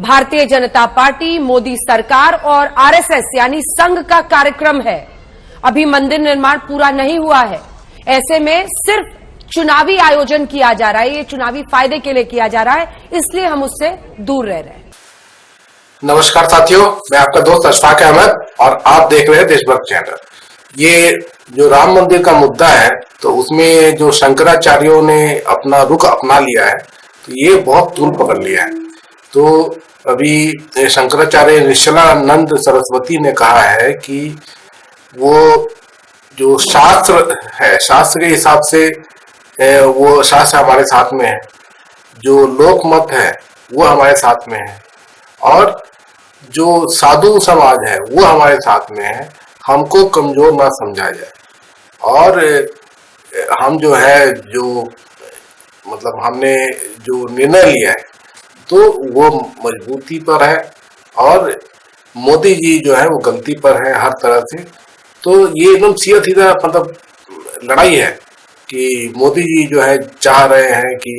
Bharatiya Janata party, Modi सरकार और RSS यानी संघ का कार्यक्रम है। अभी मंदिर निर्माण पूरा नहीं हुआ है। ऐसे में सिर्फ चुनावी आयोजन किया जा रहा है, ये चुनावी फायदे के लिए किया जा रहा है, इसलिए हम उससे दूर रह रहे हैं। नमस्कार साथियों, मैं आपका दोस्त अशफाक अहमद और आप देख रहे हैं देशभक्त चैनल। ये जो राम मंदिर का मुद्दा है, तो उसमें जो शंकराचार्यों ने अपना रुख अपना लिया है, तो ये बहुत तूल पकड़ लिया है। तो अभी शंकराचार्य निश्चलानंद सरस्वती ने कहा है कि वो जो शास्त्र है, शास्त्र के हिसाब से वो शास्त्र हमारे साथ में है, जो लोकमत है वो हमारे साथ में है, और जो साधु समाज है वो हमारे साथ में है। हमको कमजोर ना समझा जाए, और हम जो है, जो मतलब हमने जो निर्णय लिया है तो वो मजबूती पर है, और मोदी जी जो है वो गलती पर है हर तरह से। तो ये एकदम सीधा सीधा मतलब लड़ाई है कि मोदी जी जो है चाह रहे हैं कि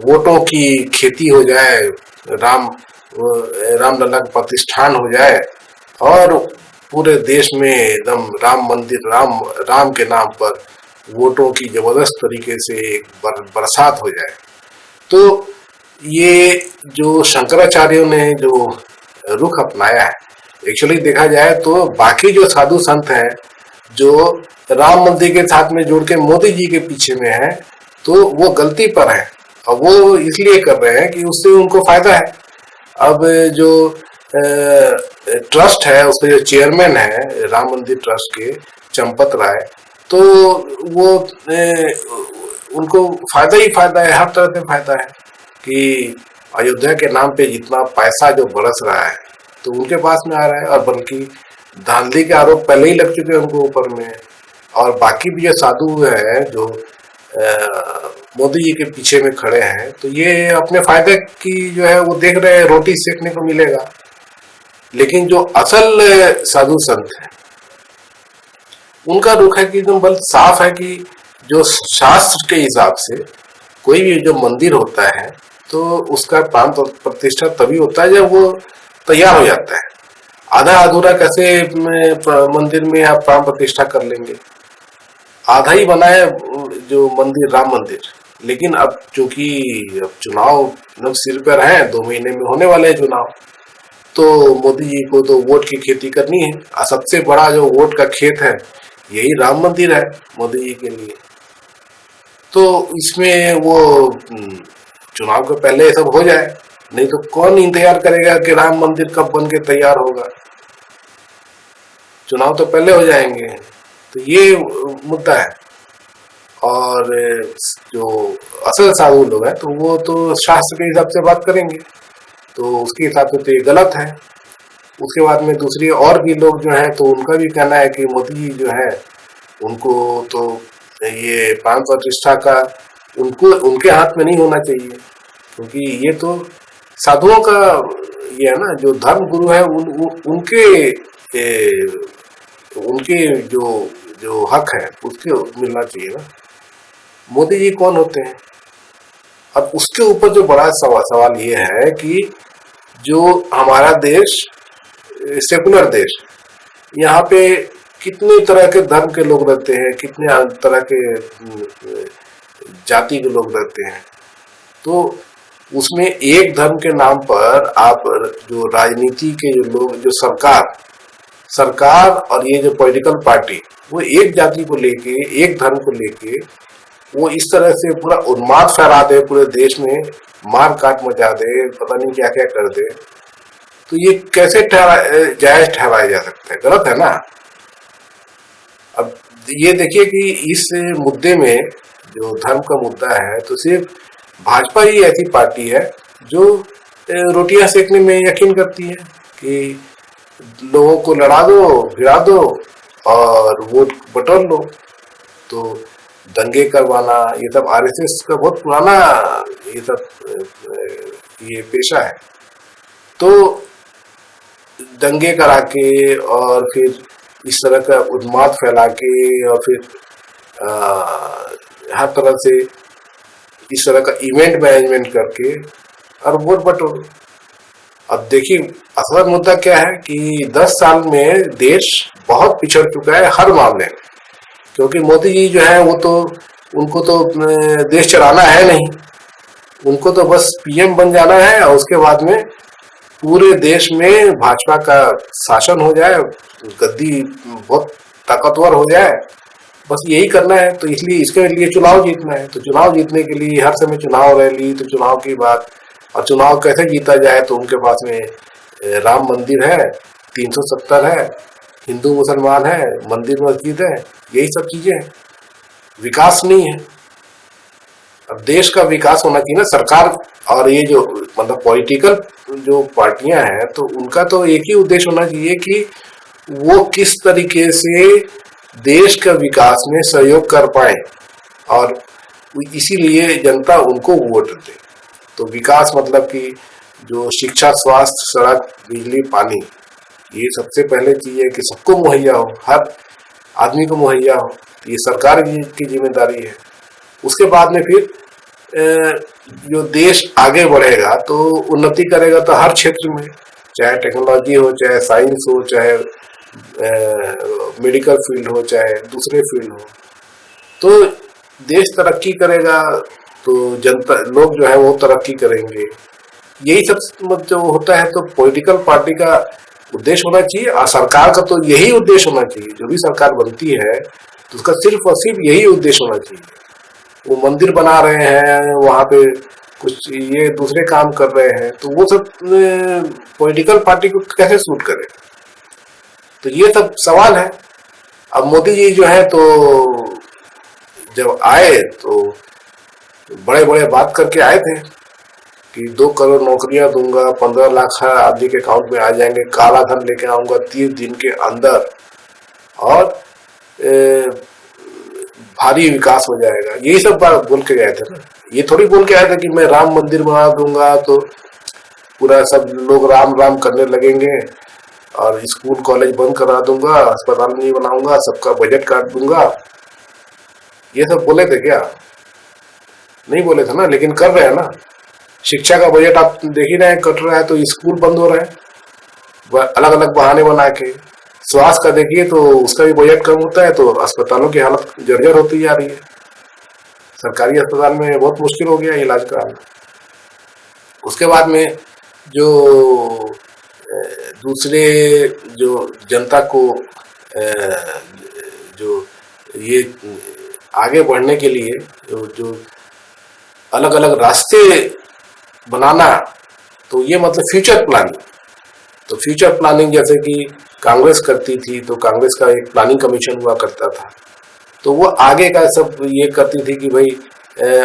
वोटों की खेती हो जाए, रामलला का प्रतिष्ठान हो जाए, और पूरे देश में एकदम राम मंदिर, राम के नाम पर वोटों की जबरदस्त तरीके से एक बरसात हो जाए। तो ये जो शंकराचार्यों ने जो रुख अपनाया है, एक्चुअली देखा जाए तो बाकी जो साधु संत हैं जो राम मंदिर के साथ में जुड़ के मोदी जी के पीछे में है, तो वो गलती पर है, और वो इसलिए कर रहे हैं कि उससे उनको फायदा है। अब जो ट्रस्ट है, उसके जो चेयरमैन है राम मंदिर ट्रस्ट के, चंपत राय, तो वो उनको फायदा ही फायदा है, हर तरह से फायदा है कि अयोध्या के नाम पे जितना पैसा जो बरस रहा है तो उनके पास में आ रहा है, और बल्कि धांधली के आरोप पहले ही लग चुके हैं उनको ऊपर में। और बाकी भी जो साधु है जो मोदी जी के पीछे में खड़े हैं, तो ये अपने फायदे की जो है वो देख रहे हैं, रोटी सेकने को मिलेगा। लेकिन जो असल साधु संत है उनका रुख है कि एकदम बल साफ है कि जो शास्त्र के हिसाब से कोई भी जो मंदिर होता है तो उसका प्राण प्रतिष्ठा तभी होता है जब वो तैयार हो जाता है। आधा अधूरा कैसे मंदिर में आप प्राण प्रतिष्ठा कर लेंगे? आधा ही बना है जो मंदिर, राम मंदिर। लेकिन अब चूंकि अब चुनाव सिर पर है, 2 महीने में होने वाले हैं चुनाव, तो मोदी जी को तो वोट की खेती करनी है, और सबसे बड़ा जो वोट का खेत है यही राम मंदिर है मोदी जी के लिए। तो इसमें वो चुनाव के पहले ये सब हो जाए, नहीं तो कौन इंतजार करेगा कि राम मंदिर कब बन के तैयार होगा? चुनाव तो पहले हो जाएंगे। तो ये मुद्दा है। और जो असल साधु लोग हैं तो वो तो शास्त्र के हिसाब से बात करेंगे, तो उसके हिसाब से तो ये गलत है। उसके बाद में दूसरी और भी लोग जो हैं, तो उनका भी कहना है कि मोदी जी जो है उनको तो ये प्राण प्रतिष्ठा का उनके हाथ में नहीं होना चाहिए, क्योंकि ये तो साधुओं का ये है ना, जो धर्म गुरु है उनके जो हक है उसके मिलना चाहिए ना। मोदी जी कौन होते हैं? अब उसके ऊपर जो बड़ा सवाल ये है कि जो हमारा देश सेकुलर देश, यहाँ पे कितने तरह के धर्म के लोग रहते हैं, कितने तरह के जाति के लोग रहते हैं। तो उसमें एक धर्म के नाम पर आप जो राजनीति के जो लोग, जो सरकार और ये जो पॉलिटिकल पार्टी, वो एक जाति को लेके, एक धर्म को लेके वो इस तरह से पूरा उन्माद फैला दे, पूरे देश में मार काट मचा दे, पता नहीं क्या क्या कर दे, तो ये कैसे जायज ठहराया जा सकता है? गलत है ना। अब ये देखिए कि इस मुद्दे में, जो धर्म का मुद्दा है, तो सिर्फ भाजपा ही ऐसी पार्टी है जो रोटियां सेकने में यकीन करती है कि लोगों को लड़ा दो, गिरा दो और वोट बटोर लो। तो दंगे करवाना, ये सब आरएसएस का बहुत पुराना ये सब ये पेशा है। तो दंगे करा के और फिर इस तरह का उन्माद फैला के और फिर हर तरह से इस तरह का इवेंट मैनेजमेंट करके और वोट बटोरो। अब देखिए असल मुद्दा क्या है कि 10 साल में देश बहुत पिछड़ चुका है हर मामले में, क्योंकि मोदी जी जो है वो तो उनको तो देश चलाना है नहीं, उनको तो बस पीएम बन जाना है और उसके बाद में पूरे देश में भाजपा का शासन हो जाए, गद्दी बहुत ताकतवर हो जाए, बस यही करना है। तो इसलिए इसके लिए चुनाव जीतना है, तो चुनाव जीतने के लिए हर समय चुनाव रैली, तो चुनाव की बात, और चुनाव कैसे जीता जाए, तो उनके पास में राम मंदिर है, 370 है, हिंदू मुसलमान है, मंदिर मस्जिद है, यही सब चीजें हैं, विकास नहीं है। अब देश का विकास होना चाहिए ना, सरकार और ये जो मतलब पॉलिटिकल जो पार्टियां हैं, तो उनका तो एक ही उद्देश्य होना चाहिए कि वो किस तरीके से देश का विकास में सहयोग कर पाए, और इसीलिए जनता उनको वोट दे। तो विकास मतलब कि जो शिक्षा, स्वास्थ्य, सड़क, बिजली, पानी, ये सबसे पहले चीज है कि सबको मुहैया हो, हर आदमी को मुहैया हो, ये सरकार की जिम्मेदारी है। उसके बाद में फिर जो देश आगे बढ़ेगा तो उन्नति करेगा, तो हर क्षेत्र में, चाहे टेक्नोलॉजी हो, चाहे साइंस हो, चाहे मेडिकल फील्ड हो, चाहे दूसरे फील्ड हो, तो देश तरक्की करेगा, तो जनता लोग जो है वो तरक्की करेंगे। यही सब जो होता है, तो पॉलिटिकल पार्टी का उद्देश्य होना चाहिए, और सरकार का तो यही उद्देश्य होना चाहिए। जो भी सरकार बनती है तो उसका सिर्फ और सिर्फ यही उद्देश्य होना चाहिए। वो मंदिर बना रहे हैं, वहां पे कुछ ये दूसरे काम कर रहे हैं, तो वो सब पॉलिटिकल पार्टी को कैसे सूट करे, तो ये सब सवाल है। अब मोदी जी जो है तो जब आए तो बड़े बड़े बात करके आए थे कि 2 करोड़ नौकरियां दूंगा, 15 लाख आदमी के अकाउंट में आ जाएंगे, काला धन लेके आऊंगा 30 दिन के अंदर, और भारी विकास हो जाएगा, यही सब बात बोल के गए थे ना। ये थोड़ी बोल के आए थे कि मैं राम मंदिर बना दूंगा तो पूरा सब लोग राम राम करने लगेंगे, और स्कूल कॉलेज बंद करा दूंगा, अस्पताल नहीं बनाऊंगा, सबका बजट काट दूंगा, ये सब बोले थे क्या? नहीं बोले थे ना, लेकिन कर रहे हैं ना। शिक्षा का बजट आप देख ही रहे हैं, कट रहा है, तो स्कूल बंद हो रहे हैं अलग अलग बहाने बना के। स्वास्थ्य का देखिए तो उसका भी बजट कम होता है, तो अस्पतालों की हालत जर्जर होती जा रही है। सरकारी अस्पताल में बहुत मुश्किल हो गया इलाज कराना। उसके बाद में जो दूसरे जो जनता को जो ये आगे बढ़ने के लिए जो अलग अलग रास्ते बनाना, तो ये मतलब फ्यूचर प्लानिंग। तो फ्यूचर प्लानिंग जैसे कि कांग्रेस करती थी, तो कांग्रेस का एक प्लानिंग कमीशन हुआ करता था, तो वो आगे का सब ये करती थी कि भाई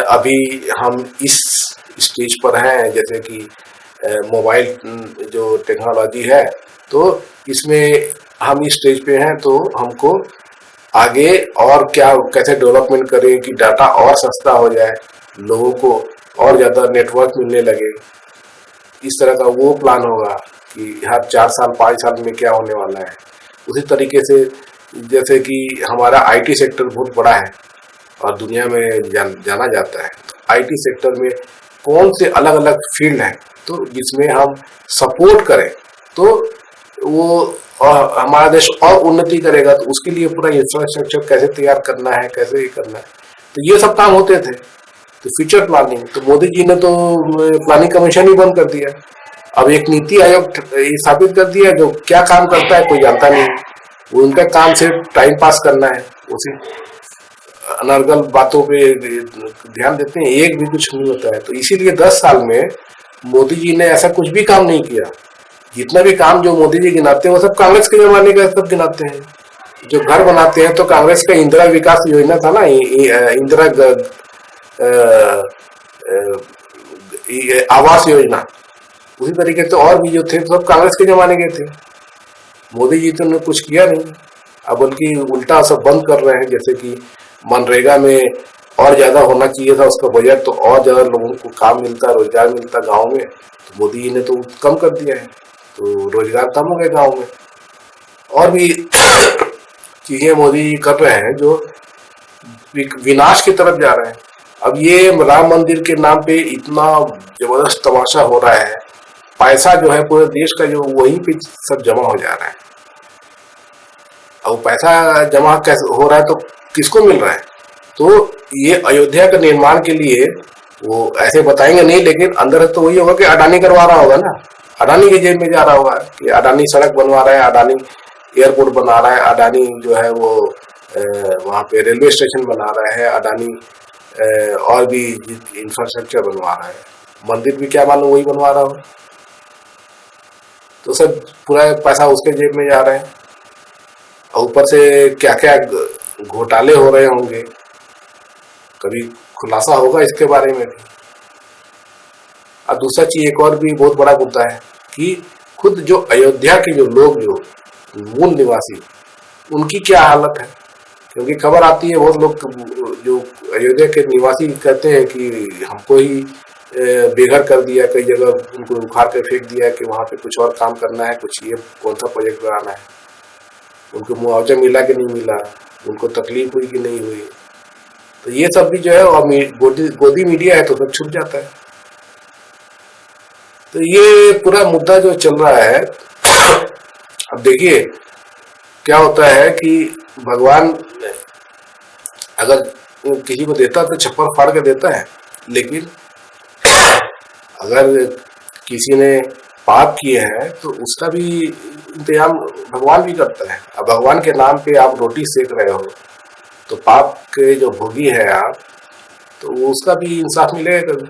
अभी हम इस स्टेज पर हैं, जैसे कि मोबाइल जो टेक्नोलॉजी है, तो इसमें हम इस स्टेज पे हैं, तो हमको आगे और क्या कैसे डेवलपमेंट करें कि डाटा और सस्ता हो जाए, लोगों को और ज़्यादा नेटवर्क मिलने लगे। इस तरह का वो प्लान होगा कि हर 4 साल 5 साल में क्या होने वाला है। उसी तरीके से जैसे कि हमारा आईटी सेक्टर बहुत बड़ा है और दुनिया में जाना जाता है, तो आईटी सेक्टर में कौन से अलग अलग फील्ड हैं, तो जिसमें हम सपोर्ट करें, तो वो और हमारा देश और उन्नति करेगा। तो उसके लिए पूरा इंफ्रास्ट्रक्चर कैसे तैयार करना है, कैसे ये करना है, तो ये सब काम होते थे। तो फ्यूचर प्लानिंग, तो मोदी जी ने तो प्लानिंग कमीशन ही बंद कर दिया। अब एक नीति आयोग स्थापित कर दिया, जो क्या काम करता है कोई जानता नहीं। वो उनका काम सिर्फ टाइम पास करना है, उसी अनर्गल बातों पे ध्यान देते हैं, एक भी कुछ नहीं होता है। तो इसीलिए 10 साल में मोदी जी ने ऐसा कुछ भी काम नहीं किया। जितना भी काम जो मोदी जी गिनाते हैं वो सब कांग्रेस के जमाने का सब गिनाते हैं। जो घर बनाते हैं तो कांग्रेस का इंदिरा विकास योजना था ना, इंदिरा आवास योजना, उसी तरीके से और भी जो थे सब कांग्रेस के जमाने के थे। मोदी जी तो ने कुछ किया नहीं, अब बल्कि उल्टा सब बंद कर रहे हैं। जैसे कि मनरेगा में और ज्यादा होना चाहिए था उसका बजट, तो और ज्यादा लोगों को काम मिलता, रोजगार मिलता गाँव में, तो मोदी जी ने तो कम कर दिया है, तो रोजगार कम हो गए गाँव में। और भी चीजें मोदी जी कर रहे हैं जो विनाश की तरफ जा रहे हैं। अब ये राम मंदिर के नाम पे इतना जबरदस्त तमाशा हो रहा है, पैसा जो है पूरे देश का जो वहीं पे सब जमा हो जा रहा है। अब पैसा जमा कैसे हो रहा है तो किसको मिल रहा है? तो ये अयोध्या के निर्माण के लिए वो ऐसे बताएंगे नहीं, लेकिन अंदर तो वही होगा कि अडानी करवा रहा होगा ना, अडानी की जेब में जा रहा होगा कि अडानी सड़क बनवा रहा है, अडानी एयरपोर्ट बना रहा है, अडानी जो है वो वहाँ पे रेलवे स्टेशन बना रहा है, अडानी और भी इंफ्रास्ट्रक्चर बनवा रहा है, मंदिर भी क्या मालूम वही बनवा रहा हो। तो सब पूरा पैसा उसके जेब में जा रहा है और ऊपर से क्या क्या घोटाले हो रहे होंगे, कभी खुलासा होगा इसके बारे में भी। और दूसरा चीज एक और भी बहुत बड़ा मुद्दा है कि खुद जो अयोध्या के जो लोग, जो मूल निवासी, उनकी क्या हालत है। क्योंकि खबर आती है बहुत लोग जो अयोध्या के निवासी कहते हैं कि हमको ही बेघर कर दिया, कई जगह उनको उखाड़ के फेंक दिया कि वहाँ पे कुछ और काम करना है, कुछ ये कौन सा प्रोजेक्ट बनाना है, उनको मुआवजा मिला कि नहीं मिला, उनको तकलीफ हुई कि नहीं हुई। तो ये सब भी जो है और गोदी मीडिया है तो सब छुप जाता है। तो ये पूरा मुद्दा जो चल रहा है, अब देखिए क्या होता है कि भगवान अगर किसी को देता तो छप्पर फाड़ के देता है, लेकिन अगर किसी ने पाप किए हैं तो उसका भी इंतजाम भगवान भी करता है। अब भगवान के नाम पे आप रोटी सेक रहे हो तो पाप के जो भोगी है आप, तो उसका भी इंसाफ मिलेगा कभी।